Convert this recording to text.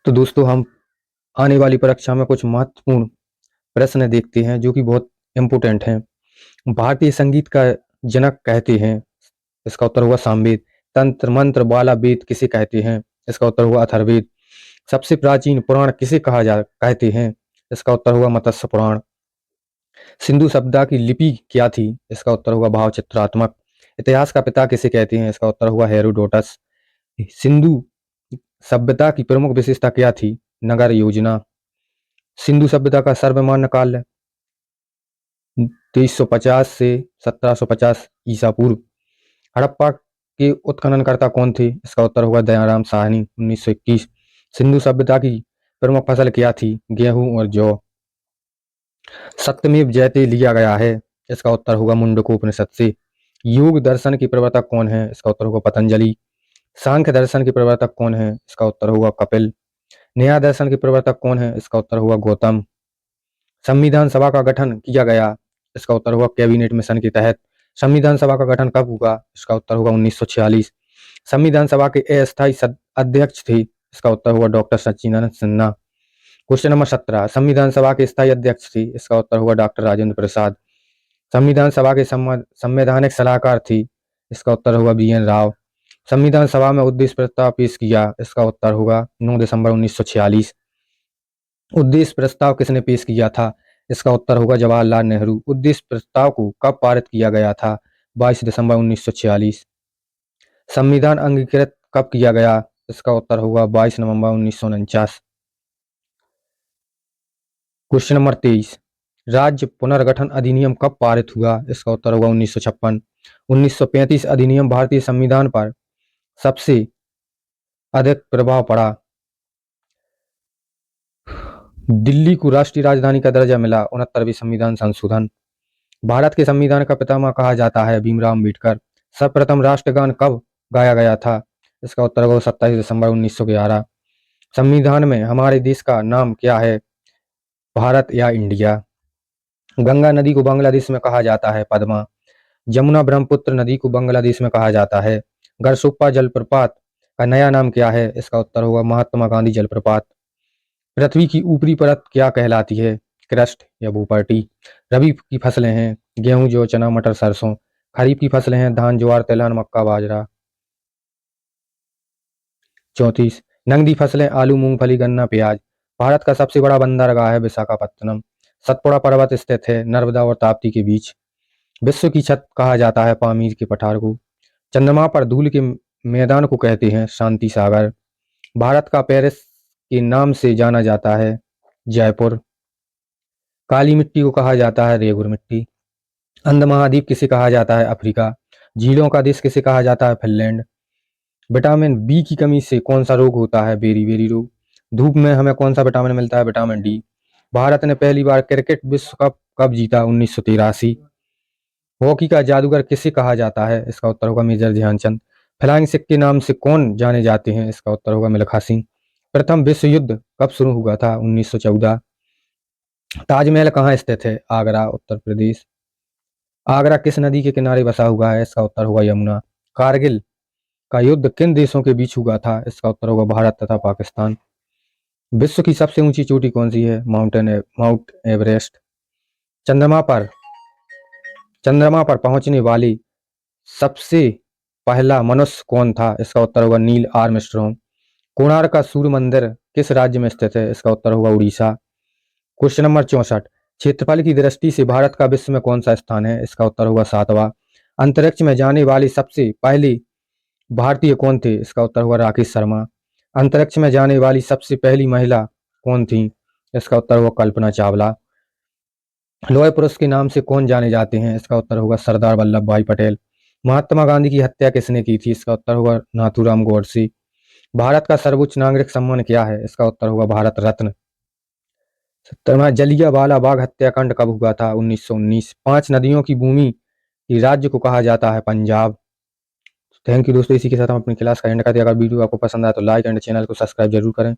तो दोस्तों हम आने वाली परीक्षा में कुछ महत्वपूर्ण प्रश्न देखते हैं जो कि बहुत इम्पोर्टेंट हैं। भारतीय संगीत का जनक कहते हैं, इसका उत्तर होगा सामवेद। तंत्र मंत्र वाला वेद किसे कहते हैं? इसका उत्तर होगा अथर्ववेद। सबसे प्राचीन पुराण किसे कहते हैं? इसका उत्तर होगा मत्स्य पुराण। सिंधु सभ्यता की लिपि क्या थी? इसका उत्तर होगा भाव चित्रात्मक। इतिहास का पिता किसे कहते हैं? इसका उत्तर होगा हेरोडोटस। सिंधु सभ्यता की प्रमुख विशेषता क्या थी? नगर योजना। सिंधु सभ्यता का सर्वमान्य काल 2350 से 1750 ईसा पूर्व। हड़प्पा के उत्खननकर्ता कौन थे? इसका उत्तर होगा दयाराम साहनी 1921। सिंधु सभ्यता की प्रमुख फसल क्या थी? गेहूं और जौ। सत्यमेव जयते लिया गया है, इसका उत्तर होगा मुंडकोपनिषद से। योग दर्शन की प्रवर्तक कौन है? इसका उत्तर होगा पतंजलि। सांख्य दर्शन के प्रवर्तक कौन है? इसका उत्तर होगा कपिल। न्याय दर्शन के प्रवर्तक कौन है? इसका उत्तर होगा गौतम। संविधान सभा का गठन किया गया, इसका उत्तर होगा कैबिनेट मिशन के तहत। संविधान सभा का गठन कब हुआ? इसका उत्तर होगा 1946। संविधान सभा के अस्थायी अध्यक्ष थे, इसका उत्तर होगा डॉक्टर सच्चिदानंद सिन्हा। क्वेश्चन नंबर 17, संविधान सभा के स्थायी अध्यक्ष थे, इसका उत्तर होगा डॉक्टर राजेंद्र प्रसाद। संविधान सभा के संवैधानिक सलाहकार थे, इसका उत्तर होगा BN राव। संविधान सभा में उद्देश्य प्रस्ताव पेश किया, इसका उत्तर होगा 9 दिसंबर 1946। उद्देश्य प्रस्ताव किसने पेश किया था? इसका उत्तर होगा जवाहरलाल नेहरू। उद्देश्य प्रस्ताव को कब पारित किया गया था? 22 दिसंबर 1946। संविधान अंगीकृत कब किया गया? इसका उत्तर होगा 22 नवंबर 1949। क्वेश्चन नंबर 23, राज्य पुनर्गठन अधिनियम कब पारित हुआ? इसका उत्तर होगा 1956। 1935 अधिनियम भारतीय संविधान पर सबसे अधिक प्रभाव पड़ा। दिल्ली को राष्ट्रीय राजधानी का दर्जा मिला, 69वें संविधान संशोधन। भारत के संविधान का पितामह कहा जाता है भीमराव अम्बेडकर। सर्वप्रथम राष्ट्रगान कब गाया गया था? इसका उत्तर होगा 27 दिसंबर 1911। संविधान में हमारे देश का नाम क्या है? भारत या इंडिया। गंगा नदी को बांग्लादेश में कहा जाता है पद्मा। जमुना ब्रह्मपुत्र नदी को बांग्लादेश में कहा जाता है। गरसोप्पा जलप्रपात का नया नाम क्या है? इसका उत्तर होगा महात्मा गांधी जलप्रपात। पृथ्वी की ऊपरी परत क्या कहलाती है? क्रस्ट या भूपर्टी। रबी की फसलें हैं गेहूं, जौ, चना, मटर, सरसों। खरीफ की फसलें हैं धान, ज्वार, तिलहन, मक्का, बाजरा। 34, नकदी फसलें आलू, मूंगफली, गन्ना, प्याज। भारत का सबसे बड़ा बंदरगाह है विशाखापत्तनम। सतपुड़ा पर्वत स्थित है नर्मदा और ताप्ती के बीच। विश्व की छत कहा जाता है पामीर के पठार को। चंद्रमा पर धूल के मैदान को कहते हैं शांति सागर। भारत का पेरिस के नाम से जाना जाता है जयपुर। काली मिट्टी को कहा जाता है रेगुर मिट्टी। अंध महाद्वीप किसे कहा जाता है? अफ्रीका। झीलों का देश किसे कहा जाता है? फिनलैंड। विटामिन बी की कमी से कौन सा रोग होता है? बेरी रोग। धूप में हमें कौन सा विटामिन मिलता है? Vitamin D. भारत ने पहली बार क्रिकेट विश्व कप कब जीता? 1983। हॉकी का जादूगर किसे कहा जाता है? इसका उत्तर होगा मेजर ध्यानचंद। फ्लाइंग सिख के नाम से कौन जाने जाते हैं? इसका उत्तर होगा मिल्खा सिंह। प्रथम विश्व युद्ध कब शुरू हुआ था? 1914। ताजमहल कहाँ स्थित है? आगरा, उत्तर प्रदेश। आगरा किस नदी के किनारे बसा हुआ है? इसका उत्तर होगा यमुना। कारगिल का युद्ध किन देशों के बीच हुआ था? इसका उत्तर होगा भारत तथा पाकिस्तान। विश्व की सबसे ऊंची चोटी कौन सी है? Mount Everest. चंद्रमा पर चंद्रमा पर पहुंचने वाली सबसे पहला मनुष्य कौन था? इसका उत्तर होगा नील आर्मस्ट्रॉन्ग। कोणार्क का सूर्य मंदिर किस राज्य में स्थित है? इसका उत्तर होगा उड़ीसा। क्वेश्चन नंबर 64, क्षेत्रफल की दृष्टि से भारत का विश्व में कौन सा स्थान है? इसका उत्तर होगा 7वां। अंतरिक्ष में जाने वाली सबसे पहली भारतीय कौन थे? इसका उत्तर होगा राकेश शर्मा। अंतरिक्ष में जाने वाली सबसे पहली महिला कौन थी? इसका उत्तर होगा कल्पना चावला। लौह पुरुष के नाम से कौन जाने जाते हैं? इसका उत्तर होगा सरदार वल्लभ भाई पटेल। महात्मा गांधी की हत्या किसने की थी? इसका उत्तर होगा नाथूराम गोडसे। भारत का सर्वोच्च नागरिक सम्मान क्या है? इसका उत्तर होगा भारत रत्न। 70वां जलियांवाला बाग हत्याकांड कब हुआ था? 1919। 5 नदियों की भूमि की राज्य को कहा जाता है पंजाब। थैंक यू दोस्तों, इसी के साथ हम अपनी क्लास का एंड करते हैं। अगर वीडियो आपको पसंद आया तो लाइक एंड चैनल को सब्सक्राइब जरूर करें।